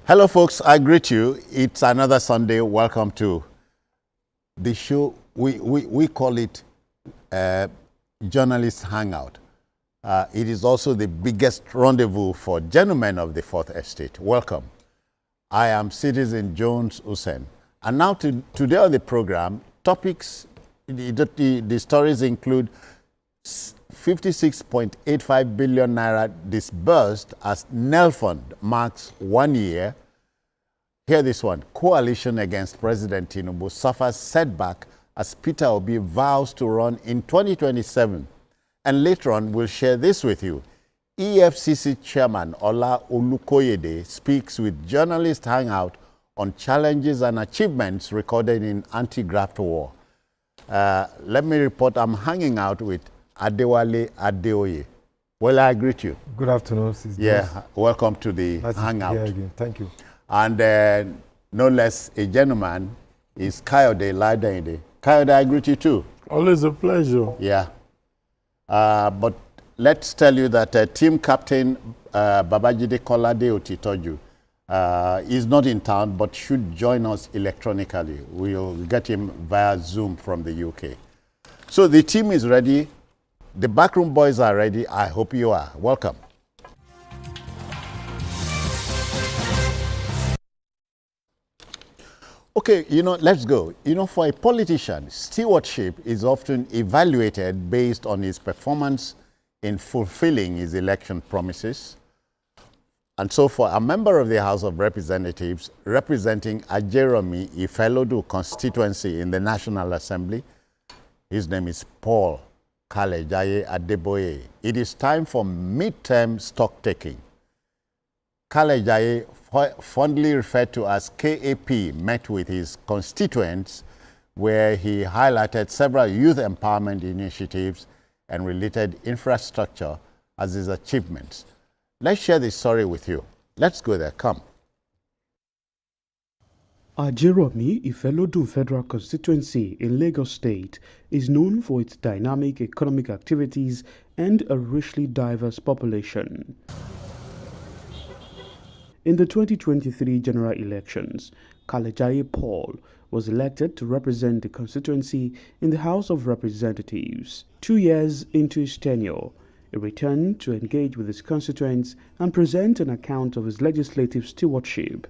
Hello, folks. I greet you. It's another Sunday. Welcome to the show. We call it Journalist Hangout. It is also the biggest rendezvous for gentlemen of the Fourth Estate. Welcome. I am Citizen Jones Hussein. And now today on the program, topics, the stories include 56.85 billion naira disbursed as NEL Fund marks 1 year. Hear this one. Coalition against President Tinubu suffers setback as Peter Obi vows to run in 2027. And later on, we'll share this with you. EFCC Chairman Ola Olukoyede speaks with Journalist Hangout on challenges and achievements recorded in anti-graft war. Let me report I'm hanging out with Adewale Adeoye. Well, I greet you. Good afternoon, Sis. Yeah, welcome to the Hangout. Here again. Thank you. And no less a gentleman is Kayode Ladende. Kayode, I greet you too. Always a pleasure. Yeah. But let's tell you that team captain Babajide Kolade Otitoju is not in town but should join us electronically. We'll get him via Zoom from the UK. So the team is ready. The backroom boys are ready. I hope you are. Welcome. Okay, let's go. For a politician, stewardship is often evaluated based on his performance in fulfilling his election promises. And so for a member of the House of Representatives representing Ajeromi Ifelodun constituency in the National Assembly, his name is Paul Kalejaiye Adeboye. It is time for midterm stock taking. Kalejaiye, fondly referred to as KAP, met with his constituents where he highlighted several youth empowerment initiatives and related infrastructure as his achievements. Let's share this story with you. Let's go there. Come. Ajeromi Ifelodun Federal Constituency in Lagos State is known for its dynamic economic activities and a richly diverse population. In the 2023 general elections, Kalejaiye Paul was elected to represent the constituency in the House of Representatives. 2 years into his tenure, he returned to engage with his constituents and present an account of his legislative stewardship.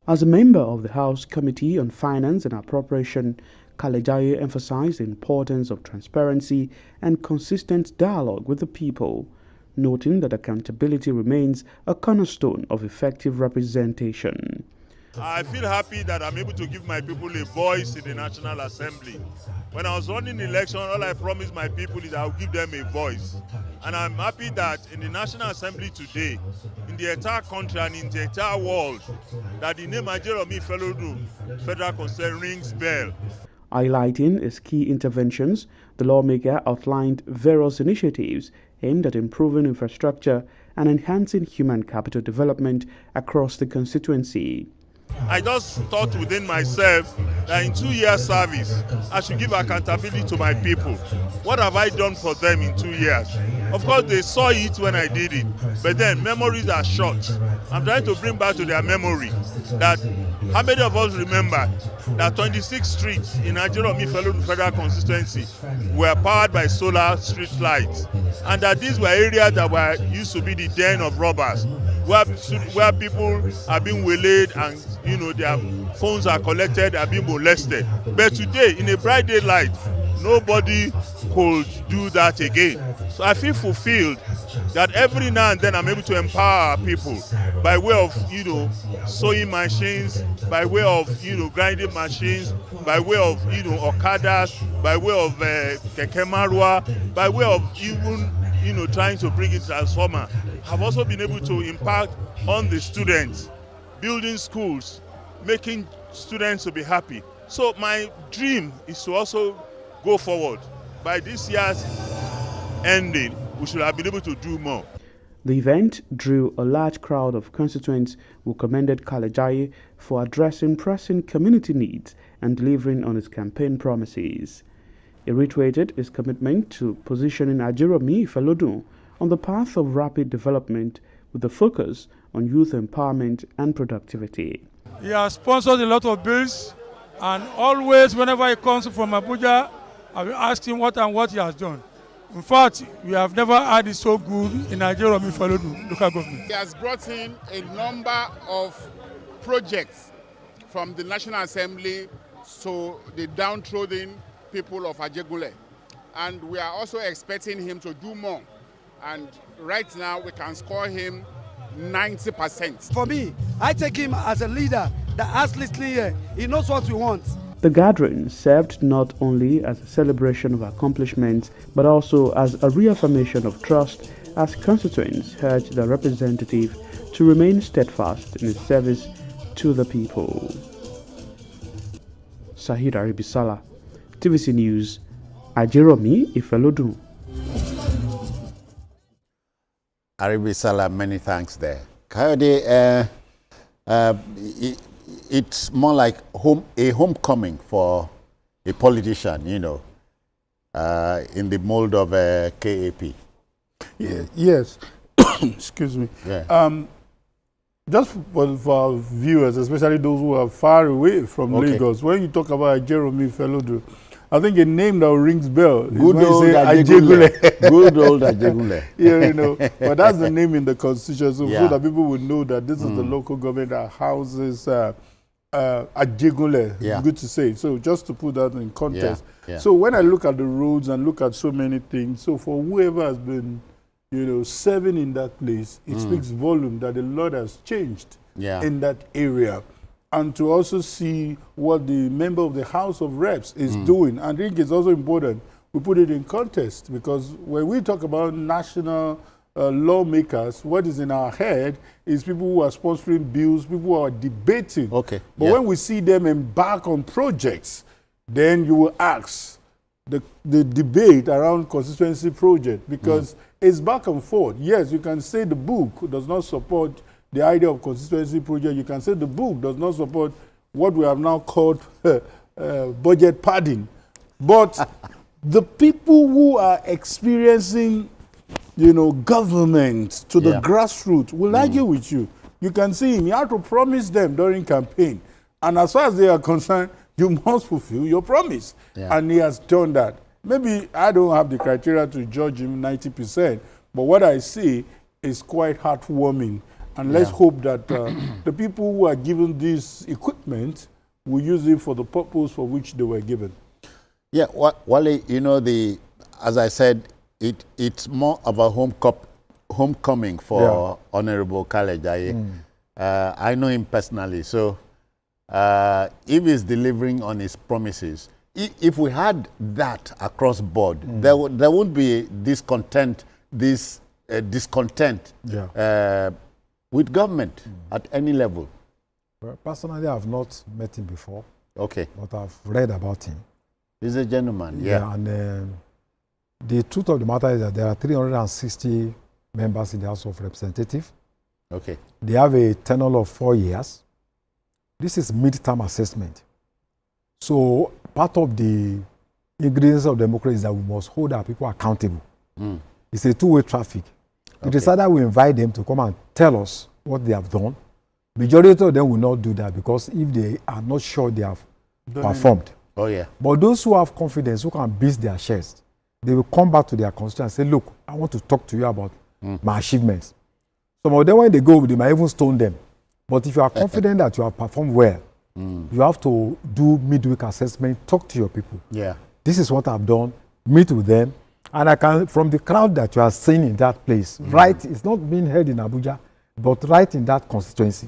As a member of the House Committee on Finance and Appropriation, Kalejaiye emphasized the importance of transparency and consistent dialogue with the people, noting that accountability remains a cornerstone of effective representation. I feel happy that I'm able to give my people a voice in the National Assembly. When I was running the election, all I promised my people is I'll give them a voice. And I'm happy that in the National Assembly today, in the entire country and in the entire world, that the name Ajeromi Ifelodun Federal Constituency rings bell. Highlighting his key interventions, the lawmaker outlined various initiatives aimed at improving infrastructure and enhancing human capital development across the constituency. I just thought within myself that in 2 years service, I should give accountability to my people. What have I done for them in 2 years? Of course, they saw it when I did it, but then memories are short. I'm trying to bring back to their memory that how many of us remember that 26 streets in Ajeromi Ifelodun Federal Constituency were powered by solar street lights, and that these were areas that used to be the den of robbers, where people are being waylaid and their phones are collected, are being molested. But today, in a bright daylight, nobody could do that again. So I feel fulfilled that every now and then I'm able to empower our people by way of sewing machines, by way of grinding machines, by way of okadas, by way of keke marwa, by way of even trying to bring in transformer. I've also been able to impact on the students, building schools, making students to be happy. So my dream is to also go forward. By this year's ending, we should have been able to do more. The event drew a large crowd of constituents who commended Kalejaiye for addressing pressing community needs and delivering on his campaign promises. He reiterated his commitment to positioning Ajeromi Ifelodun on the path of rapid development with a focus on youth empowerment and productivity. He has sponsored a lot of bills, and always whenever he comes from Abuja, I will ask him what he has done. In fact, we have never had it so good in Ajeromi Ifelodun local government. He has brought in a number of projects from the National Assembly to the downtrodden people of Ajegunle. And we are also expecting him to do more. And right now, we can score him 90%. For me, I take him as a leader that has listening here. He knows what we want. The gathering served not only as a celebration of accomplishments, but also as a reaffirmation of trust as constituents urged the representative to remain steadfast in his service to the people. Sahid Aribisala, TVC News, Ajeromi Ifelodun. Aribisala, many thanks there. Kalejaiye, it's more like a homecoming for a politician, you know, in the mold of KAP. Yeah, yes. Excuse me. Yeah. Just for our viewers, especially those who are far away from Lagos, when you talk about Ajeromi Ifelodun, I think a name that rings bell is Good when you old say Ajegunle. Good old Ajegunle. Yeah, you know, but that's the name in the constitution, so that people would know that this is the local government that houses Ajegunle. Yeah. Good to say. So just to put that in context. Yeah. Yeah. So when I look at the roads and look at so many things, so for whoever has been, you know, serving in that place, it speaks volume that a lot has changed in that area. And to also see what the member of the House of Reps is doing. And I think it's also important we put it in context, because when we talk about national lawmakers, what is in our head is people who are sponsoring bills, people who are debating. Okay. But when we see them embark on projects, then you will ask the debate around constituency project, because it's back and forth. Yes, you can say the book does not support the idea of constituency project. You can say the book does not support what we have now called budget padding. But the people who are experiencing, you know, government to the grassroots will argue with you. You can see him. He had to promise them during campaign. And as far as they are concerned, you must fulfill your promise. Yeah. And he has done that. Maybe I don't have the criteria to judge him 90%, but what I see is quite heartwarming. And let's hope that the people who are given this equipment will use it for the purpose for which they were given. Yeah, Wale, you know, as I said, it's more of a homecoming for Honorable Kalejaiye. I know him personally, so if he's delivering on his promises, if we had that across board, there won't be discontent with government at any level. Well, personally, I've not met him before. Okay. But I've read about him. He's a gentleman, yeah. And the truth of the matter is that there are 360 members in the House of Representatives. Okay. They have a tenure of 4 years. This is midterm assessment. So part of the ingredients of democracy is that we must hold our people accountable. It's a two-way traffic. It is either we invite them to come and tell us what they have done. Majority of them will not do that, because if they are not sure they have performed. Oh, yeah. But those who have confidence, who can beat their chest, they will come back to their constituents and say, look, I want to talk to you about my achievements. Some of them, when they go, they might even stone them. But if you are confident that you have performed well, you have to do midweek assessment, talk to your people. Yeah. This is what I've done, meet with them. And I can, from the crowd that you are seeing in that place, right, it's not being held in Abuja, but right in that constituency.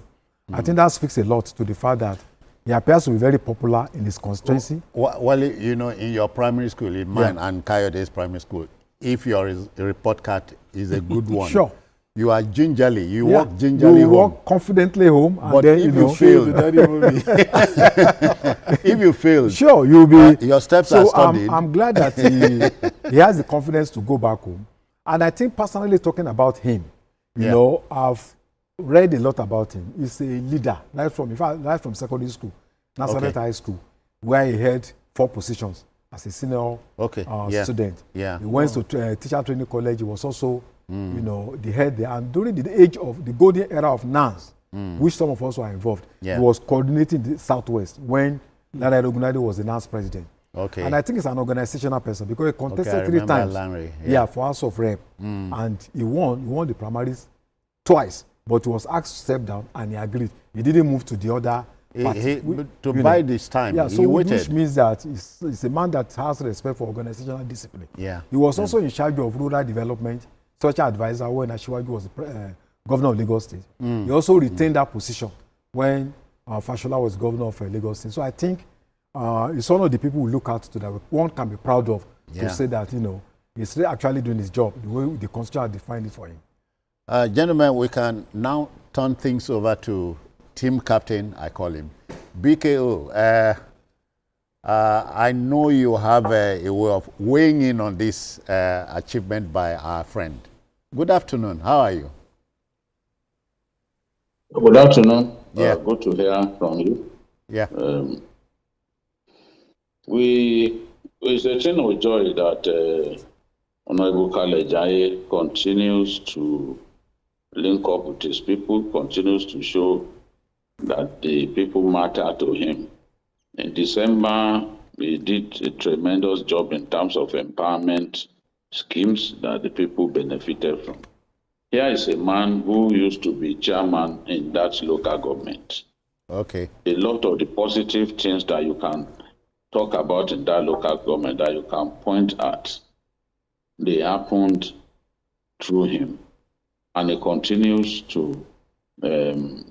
I think that speaks a lot to the fact that he appears to be very popular in his constituency. Well, you know, in your primary school, in mine and Kayode's primary school, if your report card is a good one, sure, you are gingerly, you walk gingerly home. You walk confidently home, and but then if you fail, if you fail, sure, you'll be. Your steps are studied. I'm glad that he has the confidence to go back home. And I think personally, talking about him, you know, I've read a lot about him. He's a leader, right from secondary school, Nazareth High School, where he held 4 positions. as a senior student. Yeah. He went to teacher training college. He was also, you know, the head there. And during the age of the golden era of NANS, which some of us were involved, he was coordinating the Southwest when Larry Ogunade was the NANS president. Okay. And I think he's an organizational person because he contested 3 times. Larry, for House of Rep. And he won the primaries twice. But he was asked to step down and he agreed. He didn't move to the other party. To buy this time, so he waited. Which means that he's a man that has respect for organizational discipline. Yeah. He was also in charge of rural development, social advisor when Asiwaju was governor of Lagos State. He also retained that position when Fashola was governor of Lagos State. So I think it's one of the people we look out to that one can be proud of to say that, you know, he's actually doing his job the way the Constitution defined it for him. Gentlemen, we can now turn things over to team captain, I call him, BKO. I know you have a way of weighing in on this achievement by our friend. Good afternoon. How are you? Good afternoon. Yeah. Good to hear from you. Yeah. It's a thing of joy that Honorable Kalejaiye continues to link up with his people, continues to show that the people matter to him. In December, he did a tremendous job in terms of empowerment schemes that the people benefited from. Here is a man who used to be chairman in that local government. Okay. A lot of the positive things that you can talk about in that local government that you can point at, they happened through him. And he continues to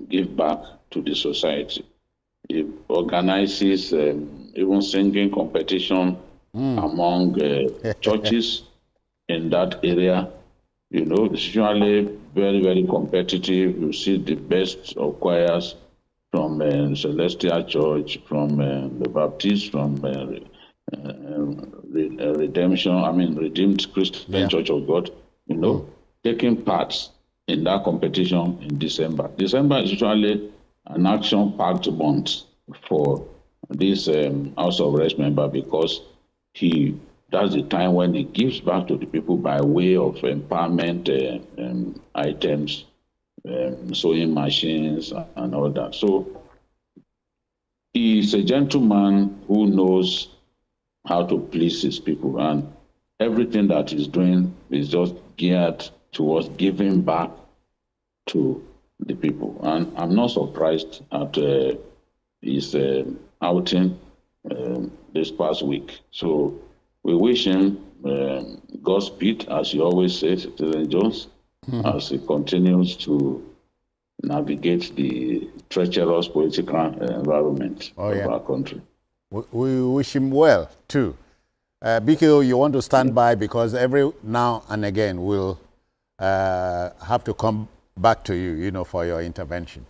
give back to the society. He organizes even singing competition among churches in that area. You know, it's usually very, very competitive. You see the best of choirs from Celestial Church, from the Baptist, from Redeemed Christian Church of God, you know, taking part in that competition in December. December is usually an action-packed month for this House of Reps member because that's the time when he gives back to the people by way of empowerment items, sewing machines, and all that. So he's a gentleman who knows how to please his people, and everything that he's doing is just geared towards giving back to the people. And I'm not surprised at his outing this past week. So we wish him Godspeed, as you always say, Citizen Jones, as he continues to navigate the treacherous political environment of our country. We wish him well, too. BKO, you want to stand by because every now and again we'll have to come back to you, you know, for your intervention.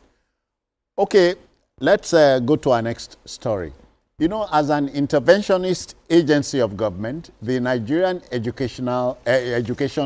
Okay, let's go to our next story. You know, as an interventionist agency of government, the Nigerian Education